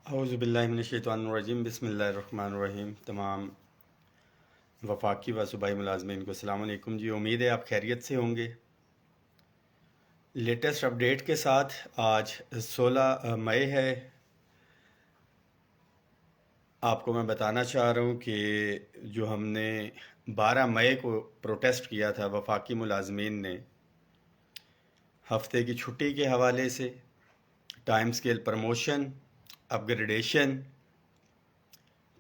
اعوذ باللہ من الشیطان الرجیم بسم اللہ الرحمن الرحیم۔ تمام وفاقی و صوبائی ملازمین کو السلام علیکم جی، امید ہے آپ خیریت سے ہوں گے۔ لیٹسٹ اپڈیٹ کے ساتھ آج 16 مئی ہے۔ آپ کو میں بتانا چاہ رہا ہوں کہ جو ہم نے 12 مئی کو پروٹیسٹ کیا تھا وفاقی ملازمین نے، ہفتے کی چھٹی کے حوالے سے، time scale promotion, up gradation,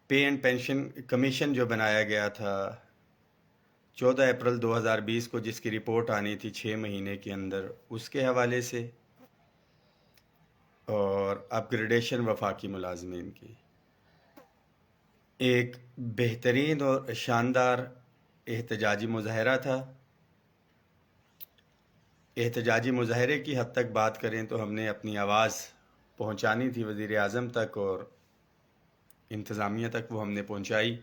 pay and pension commission جو بنایا گیا تھا 14 اپریل 2020 کو، جس کی رپورٹ آنی تھی 6 مہینے کے اندر، اس کے حوالے سے، اور اپ گریڈیشن وفاقی ملازمین کی، ایک بہترین اور شاندار احتجاجی مظاہرہ تھا۔ احتجاجی مظاہرے کی حد تک بات کریں تو ہم نے اپنی آواز پہنچانی تھی وزیر اعظم تک اور انتظامیہ تک، وہ ہم نے پہنچائی،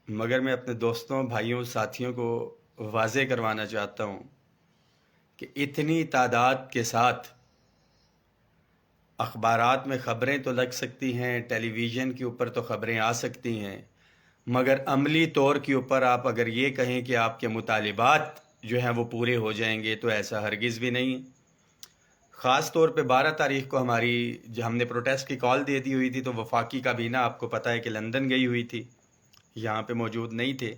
مگر میں اپنے دوستوں، بھائیوں، ساتھیوں کو واضح کروانا چاہتا ہوں کہ اتنی تعداد کے ساتھ اخبارات میں خبریں تو لگ سکتی ہیں، ٹیلی ویژن کے اوپر تو خبریں آ سکتی ہیں، مگر عملی طور کے اوپر آپ اگر یہ کہیں کہ آپ کے مطالبات جو ہیں وہ پورے ہو جائیں گے، تو ایسا ہرگز بھی نہیں۔ خاص طور پہ 12 تاریخ کو جو ہم نے پروٹیسٹ کی کال دے دی ہوئی تھی، تو وفاقی کابینہ آپ کو پتہ ہے کہ لندن گئی ہوئی تھی، یہاں پہ موجود نہیں تھے،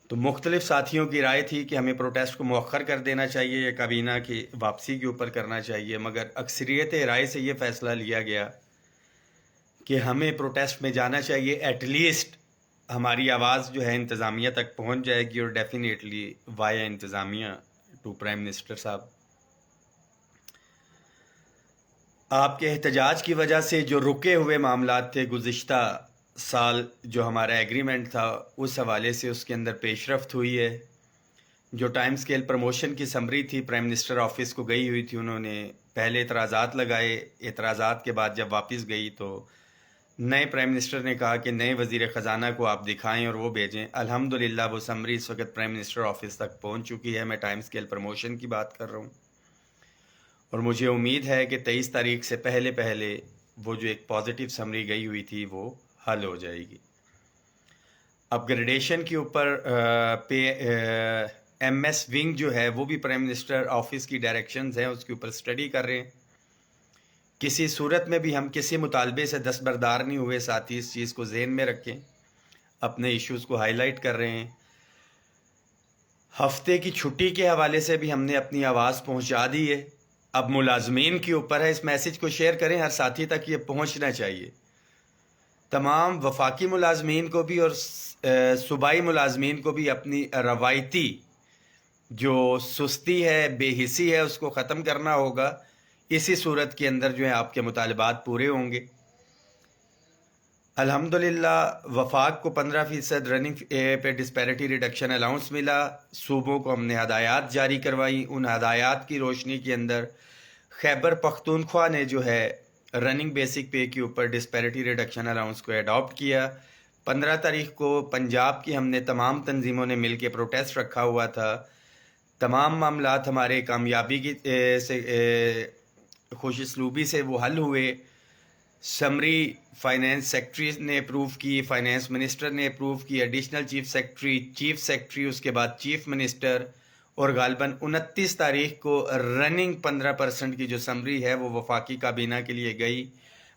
تو مختلف ساتھیوں کی رائے تھی کہ ہمیں پروٹیسٹ کو مؤخر کر دینا چاہیے یا کابینہ کی واپسی کے اوپر کرنا چاہیے، مگر اکثریت رائے سے یہ فیصلہ لیا گیا کہ ہمیں پروٹیسٹ میں جانا چاہیے، ایٹ لیسٹ ہماری آواز جو ہے انتظامیہ تک پہنچ جائے گی، اور ڈیفینیٹلی وایا انتظامیہ ٹو پرائم منسٹر صاحب۔ آپ کے احتجاج کی وجہ سے جو رکے ہوئے معاملات تھے گزشتہ سال، جو ہمارا ایگریمنٹ تھا، اس حوالے سے اس کے اندر پیش رفت ہوئی ہے۔ جو ٹائم سکیل پروموشن کی سمری تھی، پرائم منسٹر آفس کو گئی ہوئی تھی، انہوں نے پہلے اعتراضات لگائے، اعتراضات کے بعد جب واپس گئی تو نئے پرائم منسٹر نے کہا کہ نئے وزیر خزانہ کو آپ دکھائیں اور وہ بھیجیں۔ الحمدللہ وہ سمری اس وقت پرائم منسٹر آفس تک پہنچ چکی ہے۔ میں ٹائم سکیل پروموشن کی بات کر رہا ہوں، اور مجھے امید ہے کہ 23 تاریخ سے پہلے وہ جو ایک پازیٹیو سمری گئی ہوئی تھی وہ حل ہو جائے گی۔ اپ گریڈیشن کے اوپر ایم ایس ونگ جو ہے وہ بھی پرائم منسٹر آفس کی ڈائریکشنز ہیں، اس کے اوپر اسٹڈی کر رہے ہیں۔ کسی صورت میں بھی ہم کسی مطالبے سے دستبردار نہیں ہوئے، ساتھ ہی اس چیز کو ذہن میں رکھیں، اپنے ایشوز کو ہائی لائٹ کر رہے ہیں۔ ہفتے کی چھٹی کے حوالے سے بھی ہم نے اپنی آواز پہنچا دی ہے، اب ملازمین کے اوپر ہے، اس میسج کو شیئر کریں، ہر ساتھی تک یہ پہنچنا چاہیے۔ تمام وفاقی ملازمین کو بھی اور صوبائی ملازمین کو بھی اپنی روایتی جو سستی ہے، بے حسی ہے، اس کو ختم کرنا ہوگا۔ اسی صورت کے اندر جو ہے آپ کے مطالبات پورے ہوں گے۔ الحمدللہ وفاق کو 15% رننگ پہ ڈسپیرٹی ریڈکشن الاؤنس ملا۔ صوبوں کو ہم نے ہدایات جاری کروائی، ان ہدایات کی روشنی کے اندر خیبر پختونخوا نے جو ہے رننگ بیسک پے کے اوپر ڈسپیرٹی ریڈکشن الاؤنس کو ایڈاپٹ کیا۔ 15 تاریخ کو پنجاب کی ہم نے تمام تنظیموں نے مل کے پروٹیسٹ رکھا ہوا تھا۔ تمام معاملات ہمارے کامیابی کی سے خوش اسلوبی سے وہ حل ہوئے۔ سمری فائنینس سیکٹری نے اپروو کی، فائنینس منسٹر نے اپروو کی، ایڈیشنل چیف سیکٹری، اس کے بعد چیف منسٹر، اور غالباً 29 تاریخ کو رننگ 15% کی جو سمری ہے وہ وفاقی کابینہ کے لیے گئی،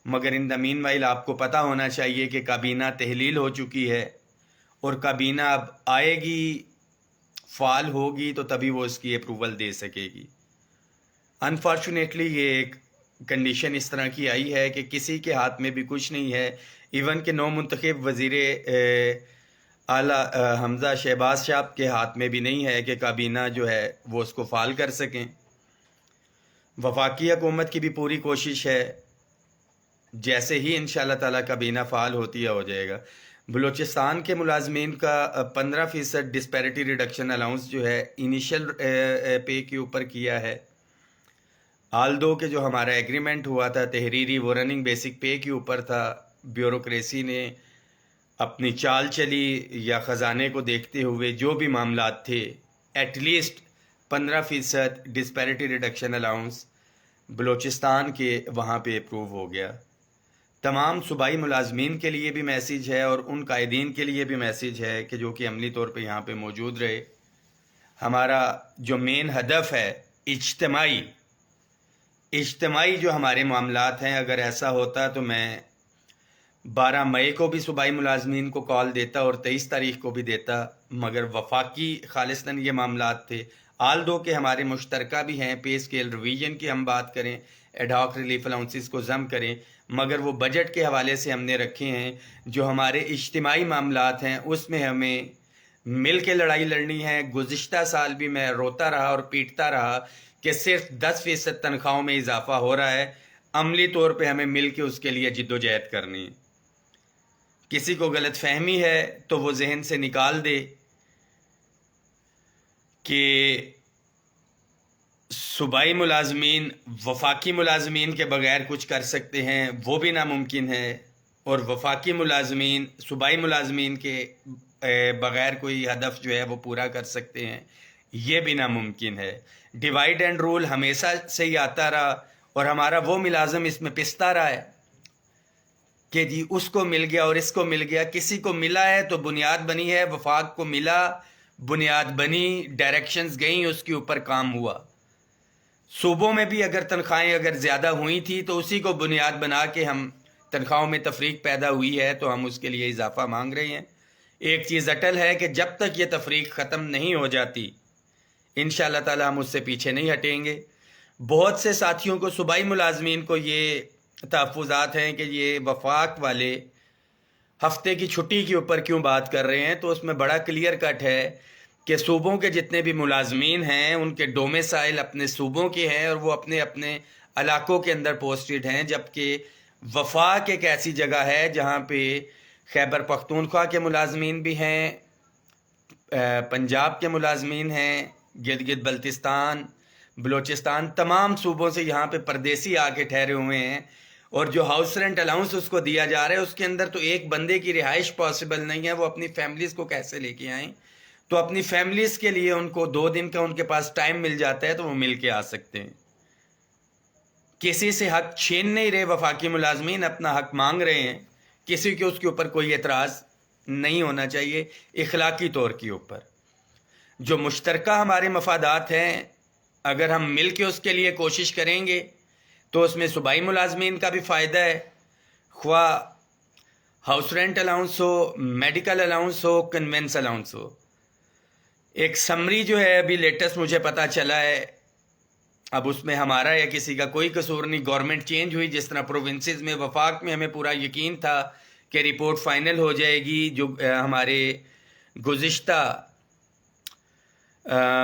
مگر ان دا مین وائل آپ کو پتہ ہونا چاہیے کہ کابینہ تحلیل ہو چکی ہے، اور کابینہ اب آئے گی، فعال ہوگی، تو تبھی وہ اس کی اپروول دے سکے گی۔ انفارچونیٹلی یہ ایک کنڈیشن اس طرح کی آئی ہے کہ کسی کے ہاتھ میں بھی کچھ نہیں ہے، ایون کہ نو منتخب وزیر اعلیٰ حمزہ شہباز صاحب کے ہاتھ میں بھی نہیں ہے کہ کابینہ جو ہے وہ اس کو فعال کر سکیں۔ وفاقی حکومت کی بھی پوری کوشش ہے، جیسے ہی انشاءاللہ تعالیٰ کابینہ فعال ہوتی ہے ہو جائے گا۔ بلوچستان کے ملازمین کا 15% ڈسپیرٹی ریڈکشن الاؤنس جو ہے انیشل پے کے اوپر کیا ہے، آلدو کہ جو ہمارا ایگریمنٹ ہوا تھا تحریری، وہ رننگ بیسک پے کے اوپر تھا۔ بیوروکریسی نے اپنی چال چلی، یا خزانے کو دیکھتے ہوئے جو بھی معاملات تھے، at least 15% disparity reduction allowance Balochistan کے وہاں پہ اپروو ہو گیا۔ تمام صوبائی ملازمین کے لیے بھی میسیج ہے اور ان قائدین کے لیے بھی میسیج ہے کہ جو کہ عملی طور پہ یہاں پہ موجود رہے۔ ہمارا جو مین ہدف ہے اجتماعی جو ہمارے معاملات ہیں، اگر ایسا ہوتا تو میں 12 مئی کو بھی صوبائی ملازمین کو کال دیتا اور 23 تاریخ کو بھی دیتا، مگر وفاقی خالصتاً یہ معاملات تھے۔ آل دو کہ ہمارے مشترکہ بھی ہیں، پے اسکیل ریویژن کی ہم بات کریں، ایڈ ہاک ریلیف الاؤنسز کو ضم کریں، مگر وہ بجٹ کے حوالے سے ہم نے رکھے ہیں۔ جو ہمارے اجتماعی معاملات ہیں اس میں ہمیں مل کے لڑائی لڑنی ہے۔ گزشتہ سال بھی میں روتا رہا اور پیٹتا رہا کہ صرف 10% تنخواہوں میں اضافہ ہو رہا ہے، عملی طور پہ ہمیں مل کے اس کے لیے جد و جہد کرنی ہے۔ کسی کو غلط فہمی ہے تو وہ ذہن سے نکال دے کہ صوبائی ملازمین وفاقی ملازمین کے بغیر کچھ کر سکتے ہیں، وہ بھی ناممکن ہے، اور وفاقی ملازمین صوبائی ملازمین کے بغیر کوئی ہدف جو ہے وہ پورا کر سکتے ہیں، یہ بھی ناممکن ہے۔ ڈیوائیڈ اینڈ رول ہمیشہ سے ہی آتا رہا اور ہمارا وہ ملازم اس میں پستا رہا ہے کہ جی اس کو مل گیا اور اس کو مل گیا۔ کسی کو ملا ہے تو بنیاد بنی ہے، وفاق کو ملا، بنیاد بنی، ڈائریکشنز گئیں، اس کے اوپر کام ہوا۔ صوبوں میں بھی اگر تنخواہیں اگر زیادہ ہوئی تھی تو اسی کو بنیاد بنا کے ہم تنخواہوں میں تفریق پیدا ہوئی ہے تو ہم اس کے لیے اضافہ مانگ رہے ہیں۔ ایک چیز اٹل ہے کہ جب تک یہ تفریق ختم نہیں ہو جاتی انشاءاللہ تعالی ہم اس سے پیچھے نہیں ہٹیں گے۔ بہت سے ساتھیوں کو، صوبائی ملازمین کو یہ تحفظات ہیں کہ یہ وفاق والے ہفتے کی چھٹی کے اوپر کیوں بات کر رہے ہیں، تو اس میں بڑا کلیئر کٹ ہے کہ صوبوں کے جتنے بھی ملازمین ہیں ان کے ڈومیسائل اپنے صوبوں کے ہیں اور وہ اپنے اپنے علاقوں کے اندر پوسٹڈ ہیں، جبکہ وفاق ایک ایسی جگہ ہے جہاں پہ خیبر پختونخوا کے ملازمین بھی ہیں، پنجاب کے ملازمین ہیں، گلگت بلتستان، بلوچستان، تمام صوبوں سے یہاں پہ پردیسی آ کے ٹھہرے ہوئے ہیں، اور جو ہاؤس رینٹ الاؤنس اس کو دیا جا رہا ہے اس کے اندر تو ایک بندے کی رہائش پاسبل نہیں ہے، وہ اپنی فیملیز کو کیسے لے کے آئیں؟ تو اپنی فیملیز کے لیے ان کو 2 دن کا ان کے پاس ٹائم مل جاتا ہے تو وہ مل کے آ سکتے ہیں۔ کسی سے حق چھین نہیں رہے، وفاقی ملازمین اپنا حق مانگ رہے ہیں، کسی کے اس کے اوپر کوئی اعتراض نہیں ہونا چاہیے اخلاقی طور کے اوپر۔ جو مشترکہ ہمارے مفادات ہیں اگر ہم مل کے اس کے لیے کوشش کریں گے تو اس میں صوبائی ملازمین کا بھی فائدہ ہے، خواہ ہاؤس رینٹ الاؤنس ہو، میڈیکل الاؤنس ہو، کنوینس الاؤنس ہو۔ ایک سمری جو ہے ابھی لیٹسٹ مجھے پتا چلا ہے، اب اس میں ہمارا یا کسی کا کوئی قصور نہیں، گورنمنٹ چینج ہوئی، جس طرح پروونسز میں، وفاق میں ہمیں پورا یقین تھا کہ رپورٹ فائنل ہو جائے گی۔ جو ہمارے گزشتہ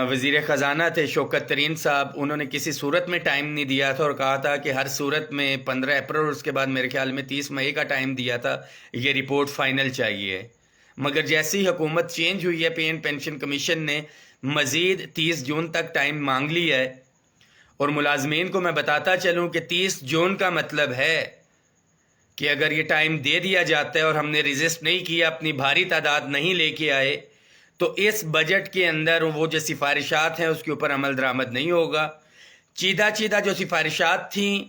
وزیر خزانہ تھے شوکت ترین صاحب، انہوں نے کسی صورت میں ٹائم نہیں دیا تھا اور کہا تھا کہ ہر صورت میں 15 اپریل اور اس کے بعد میرے خیال میں 30 مئی کا ٹائم دیا تھا، یہ رپورٹ فائنل چاہیے۔ مگر جیسی حکومت چینج ہوئی ہے، پے اینڈ پینشن کمیشن نے مزید 30 جون تک ٹائم مانگ لیا ہے، اور ملازمین کو میں بتاتا چلوں کہ 30 جون کا مطلب ہے کہ اگر یہ ٹائم دے دیا جاتا ہے اور ہم نے ریزسٹ نہیں کیا، اپنی بھاری تعداد نہیں لے کے آئے، تو اس بجٹ کے اندر وہ جو سفارشات ہیں اس کے اوپر عمل درآمد نہیں ہوگا۔ چیدہ جو سفارشات تھیں،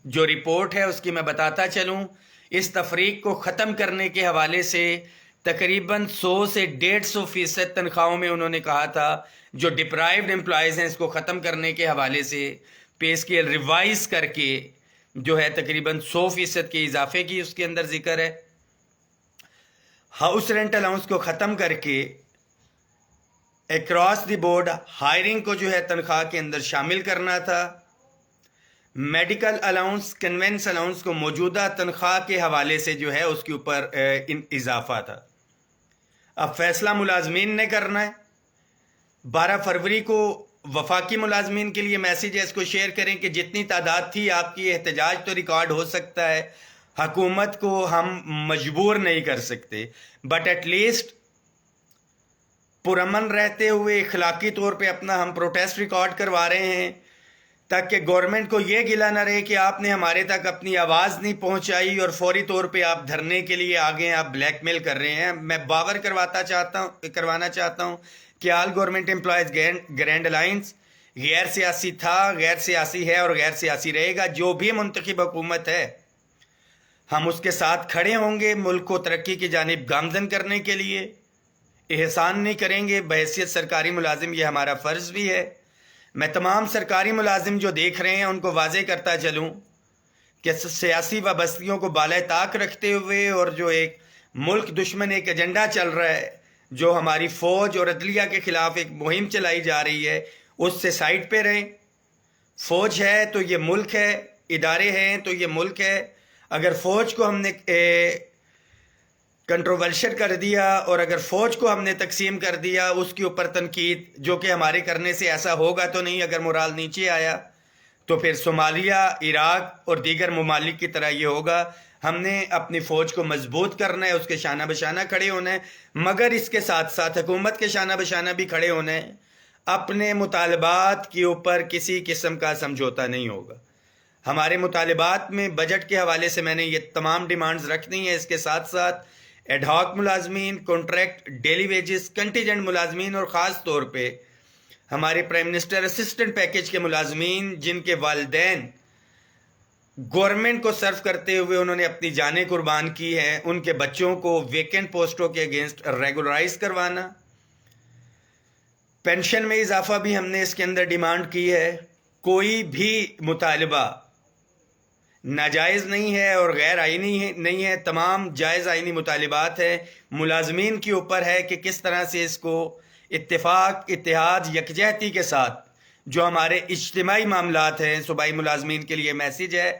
جو رپورٹ ہے اس کی میں بتاتا چلوں، اس تفریق کو ختم کرنے کے حوالے سے تقریباً 100 سے 150% تنخواہوں میں انہوں نے کہا تھا، جو ڈپرائیوڈ امپلائیز ہیں اس کو ختم کرنے کے حوالے سے پے اسکیل ریوائز کر کے جو ہے تقریباً 100% کے اضافے کی اس کے اندر ذکر ہے۔ ہاؤس رینٹ الاؤنس کو ختم کر کے اکراس دی بورڈ ہائرنگ کو جو ہے تنخواہ کے اندر شامل کرنا تھا۔ میڈیکل الاؤنس، کنوینس الاؤنس کو موجودہ تنخواہ کے حوالے سے جو ہے اس کے اوپر اضافہ تھا۔ اب فیصلہ ملازمین نے کرنا ہے۔ 12 فروری کو وفاقی ملازمین کے لیے میسیج ہے، اس کو شیئر کریں کہ جتنی تعداد تھی آپ کی، احتجاج تو ریکارڈ ہو سکتا ہے، حکومت کو ہم مجبور نہیں کر سکتے، بٹ ایٹ لیسٹ پرامن رہتے ہوئے اخلاقی طور پہ اپنا ہم پروٹیسٹ ریکارڈ کروا رہے ہیں، تاکہ گورنمنٹ کو یہ گلہ نہ رہے کہ آپ نے ہمارے تک اپنی آواز نہیں پہنچائی اور فوری طور پہ آپ دھرنے کے لیے آگے آپ بلیک میل کر رہے ہیں۔ میں باور کروانا چاہتا ہوں کہ آل گورنمنٹ امپلائیز گرینڈ الائنس غیر سیاسی تھا، غیر سیاسی ہے اور غیر سیاسی رہے گا. جو بھی منتخب حکومت ہے ہم اس کے ساتھ کھڑے ہوں گے ملک کو ترقی کی جانب گامزن کرنے کے لیے. احسان نہیں کریں گے بحیثیت سرکاری ملازم، یہ ہمارا فرض بھی ہے. میں تمام سرکاری ملازم جو دیکھ رہے ہیں ان کو واضح کرتا چلوں کہ سیاسی وابستگیوں کو بالائے طاق رکھتے ہوئے اور جو ایک ملک دشمن ایک ایجنڈا چل رہا ہے، جو ہماری فوج اور عدلیہ کے خلاف ایک مہم چلائی جا رہی ہے، اس سے سائڈ پہ رہیں. فوج ہے تو یہ ملک ہے، ادارے ہیں تو یہ ملک ہے. اگر فوج کو ہم نے کنٹروورشل کر دیا اور اگر فوج کو ہم نے تقسیم کر دیا، اس کے اوپر تنقید جو کہ ہمارے کرنے سے ایسا ہوگا تو نہیں، اگر مورال نیچے آیا تو پھر صومالیہ، عراق اور دیگر ممالک کی طرح یہ ہوگا. ہم نے اپنی فوج کو مضبوط کرنا ہے، اس کے شانہ بشانہ کھڑے ہونا ہے، مگر اس کے ساتھ ساتھ حکومت کے شانہ بشانہ بھی کھڑے ہونا ہے. اپنے مطالبات کے اوپر کسی قسم کا سمجھوتا نہیں ہوگا. ہمارے مطالبات میں بجٹ کے حوالے سے میں نے یہ تمام ڈیمانڈز رکھنی ہیں. اس کے ساتھ ساتھ ایڈ ہاک ملازمین، کانٹریکٹ، ڈیلی ویجز، کنٹیجنٹ ملازمین اور خاص طور پہ ہمارے پرائم منسٹر اسسٹنٹ پیکیج کے ملازمین جن کے والدین گورنمنٹ کو سرو کرتے ہوئے انہوں نے اپنی جانیں قربان کی ہیں، ان کے بچوں کو ویکنٹ پوسٹوں کے اگینسٹ ریگولرائز کروانا. پینشن میں اضافہ بھی ہم نے اس کے اندر ڈیمانڈ کی ہے. کوئی بھی مطالبہ ناجائز نہیں ہے اور غیر آئینی نہیں ہے، تمام جائز آئینی مطالبات ہیں. ملازمین کے اوپر ہے کہ کس طرح سے اس کو اتفاق، اتحاد، یکجہتی کے ساتھ جو ہمارے اجتماعی معاملات ہیں. صوبائی ملازمین کے لیے میسیج ہے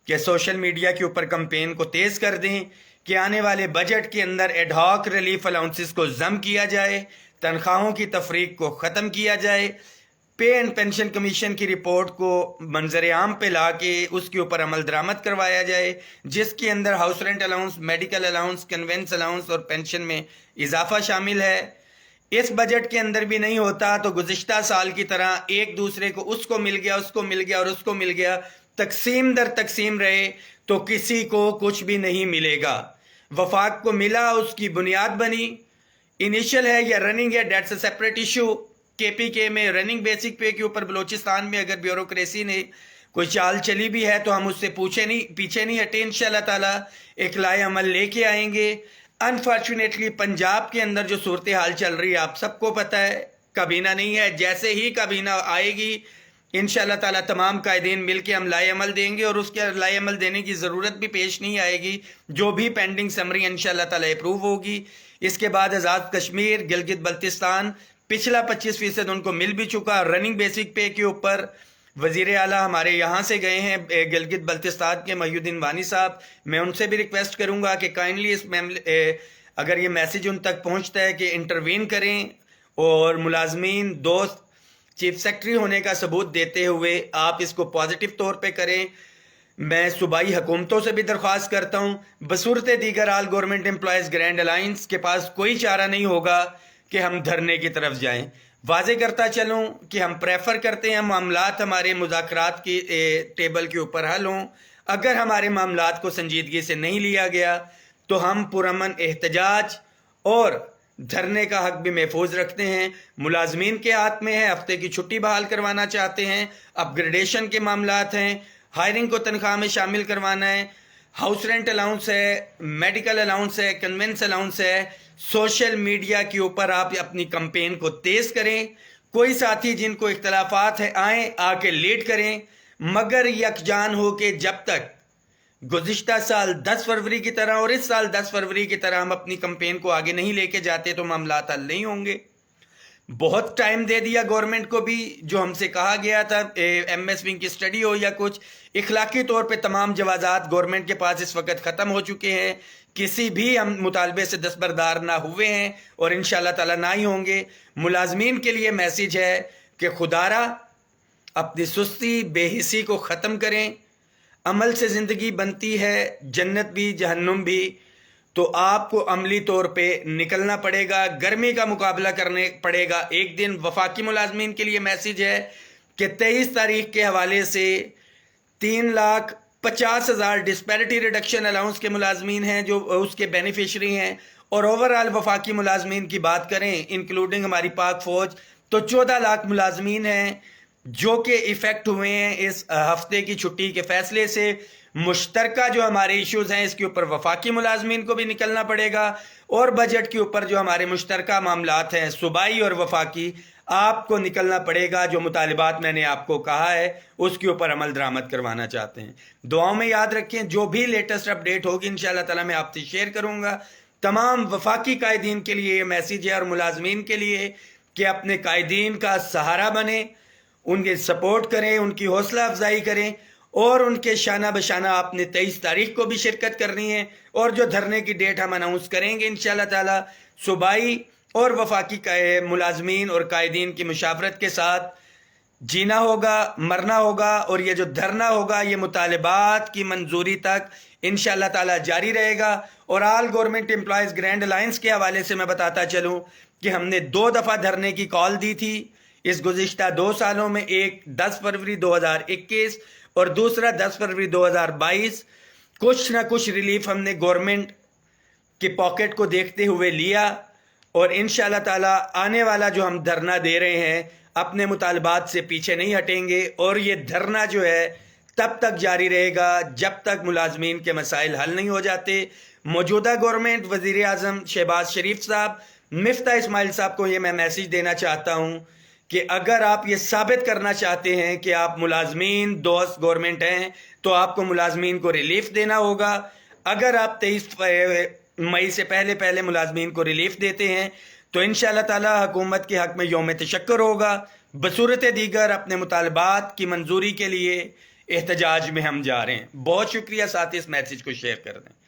کہ سوشل میڈیا کے اوپر کمپین کو تیز کر دیں کہ آنے والے بجٹ کے اندر ایڈ ہاک ریلیف الاؤنسز کو ضم کیا جائے، تنخواہوں کی تفریق کو ختم کیا جائے، پے اینڈ پینشن کمیشن کی رپورٹ کو منظر عام پہ لا کے اس کے اوپر عمل درآمد کروایا جائے، جس کے اندر house rent allowance, medical allowance, conveyance allowance اور پینشن میں اضافہ شامل ہے. اس بجٹ کے اندر بھی نہیں ہوتا تو گزشتہ سال کی طرح ایک دوسرے کو اس کو مل گیا، اس کو مل گیا اور اس کو مل گیا، تقسیم در تقسیم رہے تو کسی کو کچھ بھی نہیں ملے گا. وفاق کو ملا، اس کی بنیاد بنی، انیشل ہے یا رننگ ہے، دیٹس اے سیپریٹ ایشو. کے پی کے میں رننگ بیسک پے کے اوپر بلوچستان میں اگر بیوروکریسی نے کوئی چال چلی بھی ہے تو ہم اس سے پیچھے نہیں ہٹے. انشاءاللہ تعالی ایک لائے عمل لے کے آئیں گے. انفارچونیٹلی پنجاب کے اندر جو صورتحال چل رہی ہے آپ سب کو پتہ ہے، کابینہ نہیں ہے. جیسے ہی کابینہ آئے گی انشاءاللہ تعالی تمام قائدین مل کے ہم لائے عمل دیں گے اور اس کے لائے عمل دینے کی ضرورت بھی پیش نہیں آئے گی. جو بھی پینڈنگ سمری انشاءاللہ تعالی اپروو ہوگی. اس کے بعد آزاد کشمیر، گلگت بلتستان پچھلا 25% ان کو مل بھی چکا. رننگ بیسک پے کے اوپر وزیر اعلیٰ ہمارے یہاں سے گئے ہیں گلگت بلتستان کے محی الدین وانی صاحب. میں ان سے بھی ریکویسٹ کروں گا کہ کائنڈلی اس اگر یہ میسیج ان تک پہنچتا ہے کہ انٹروین کریں اور ملازمین دوست چیف سیکرٹری ہونے کا ثبوت دیتے ہوئے آپ اس کو پازیٹیو طور پہ کریں. میں صوبائی حکومتوں سے بھی درخواست کرتا ہوں، بصورت دیگر آل گورنمنٹ امپلائیز گرینڈ الائنس کے پاس کوئی چارہ نہیں ہوگا کہ ہم دھرنے کی طرف جائیں. واضح کرتا چلوں کہ ہم پریفر کرتے ہیں معاملات ہمارے مذاکرات کی ٹیبل کے اوپر حل ہوں. اگر ہمارے معاملات کو سنجیدگی سے نہیں لیا گیا تو ہم پرامن احتجاج اور دھرنے کا حق بھی محفوظ رکھتے ہیں. ملازمین کے ہاتھ میں ہے، ہفتے کی چھٹی بحال کروانا چاہتے ہیں، اپ گریڈیشن کے معاملات ہیں، ہائرنگ کو تنخواہ میں شامل کروانا ہے، ہاؤس رینٹ الاؤنس ہے، میڈیکل الاؤنس ہے، کنوینس الاؤنس ہے. سوشل میڈیا کے اوپر آپ اپنی کمپین کو تیز کریں. کوئی ساتھی جن کو اختلافات ہیں آئیں، آ کے لیڈ کریں، مگر یکجان ہو کے جب تک گزشتہ سال 10 فروری کی طرح اور اس سال 10 فروری کی طرح ہم اپنی کمپین کو آگے نہیں لے کے جاتے تو معاملات حل نہیں ہوں گے. بہت ٹائم دے دیا گورنمنٹ کو بھی، جو ہم سے کہا گیا تھا ایم ایس ونگ کی سٹڈی ہو یا کچھ، اخلاقی طور پہ تمام جوازات گورنمنٹ کے پاس اس وقت ختم ہو چکے ہیں. کسی بھی ہم مطالبے سے دستبردار نہ ہوئے ہیں اور انشاءاللہ تعالی نہ ہی ہوں گے. ملازمین کے لیے میسیج ہے کہ خدارا اپنی سستی بے حسی کو ختم کریں. عمل سے زندگی بنتی ہے، جنت بھی جہنم بھی، تو آپ کو عملی طور پہ نکلنا پڑے گا، گرمی کا مقابلہ کرنے پڑے گا. ایک دن وفاقی ملازمین کے لیے میسیج ہے کہ 23 تاریخ کے حوالے سے 3,50,000 ڈسپیرٹی ریڈکشن الاؤنس کے ملازمین ہیں جو اس کے بینیفیشری ہیں، اور اوورال وفاقی ملازمین کی بات کریں انکلوڈنگ ہماری پاک فوج تو 14 لاکھ ملازمین ہیں. جو کہ ایفیکٹ ہوئے ہیں اس ہفتے کی چھٹی کے فیصلے سے، مشترکہ جو ہمارے ایشوز ہیں اس کے اوپر وفاقی ملازمین کو بھی نکلنا پڑے گا، اور بجٹ کے اوپر جو ہمارے مشترکہ معاملات ہیں صوبائی اور وفاقی، آپ کو نکلنا پڑے گا۔ جو مطالبات میں نے آپ کو کہا ہے اس کے اوپر عمل درآمد کروانا چاہتے ہیں۔ دعاؤں میں یاد رکھیں، جو بھی لیٹسٹ اپڈیٹ ہوگی انشاءاللہ تعالی میں آپ سے شیئر کروں گا۔ تمام وفاقی قائدین کے لیے یہ میسیج ہے اور ملازمین کے لیے کہ اپنے قائدین کا سہارا بنیں، ان کے سپورٹ کریں، ان کی حوصلہ افزائی کریں، اور ان کے شانہ بشانہ آپ نے 23 تاریخ کو بھی شرکت کرنی ہے، اور جو دھرنے کی ڈیٹ ہم اناؤنس کریں گے انشاءاللہ تعالی، صوبائی اور وفاقی ملازمین اور قائدین کی مشاورت کے ساتھ جینا ہوگا، مرنا ہوگا، اور یہ جو دھرنا ہوگا یہ مطالبات کی منظوری تک انشاءاللہ تعالی جاری رہے گا۔ اور آل گورنمنٹ امپلائیز گرینڈ الائنس کے حوالے سے میں بتاتا چلوں کہ ہم نے 2 دفعہ دھرنے کی کال دی تھی اس گزشتہ 2 سالوں میں، ایک 10 فروری 2021 اور دوسرا 10 فروری 2022۔ کچھ نہ کچھ ریلیف ہم نے گورنمنٹ کے پاکٹ کو دیکھتے ہوئے لیا، اور انشاءاللہ تعالی آنے والا جو ہم دھرنا دے رہے ہیں اپنے مطالبات سے پیچھے نہیں ہٹیں گے، اور یہ دھرنا جو ہے تب تک جاری رہے گا جب تک ملازمین کے مسائل حل نہیں ہو جاتے۔ موجودہ گورنمنٹ، وزیر اعظم شہباز شریف صاحب، مفتاح اسماعیل صاحب کو یہ میں میسیج دینا چاہتا ہوں کہ اگر آپ یہ ثابت کرنا چاہتے ہیں کہ آپ ملازمین دوست گورنمنٹ ہیں تو آپ کو ملازمین کو ریلیف دینا ہوگا۔ اگر آپ 23 مئی سے پہلے ملازمین کو ریلیف دیتے ہیں تو انشاءاللہ تعالی حکومت کے حق میں یوم تشکر ہوگا، بصورت دیگر اپنے مطالبات کی منظوری کے لیے احتجاج میں ہم جا رہے ہیں۔ بہت شکریہ، ساتھ اس میسیج کو شیئر کر دیں۔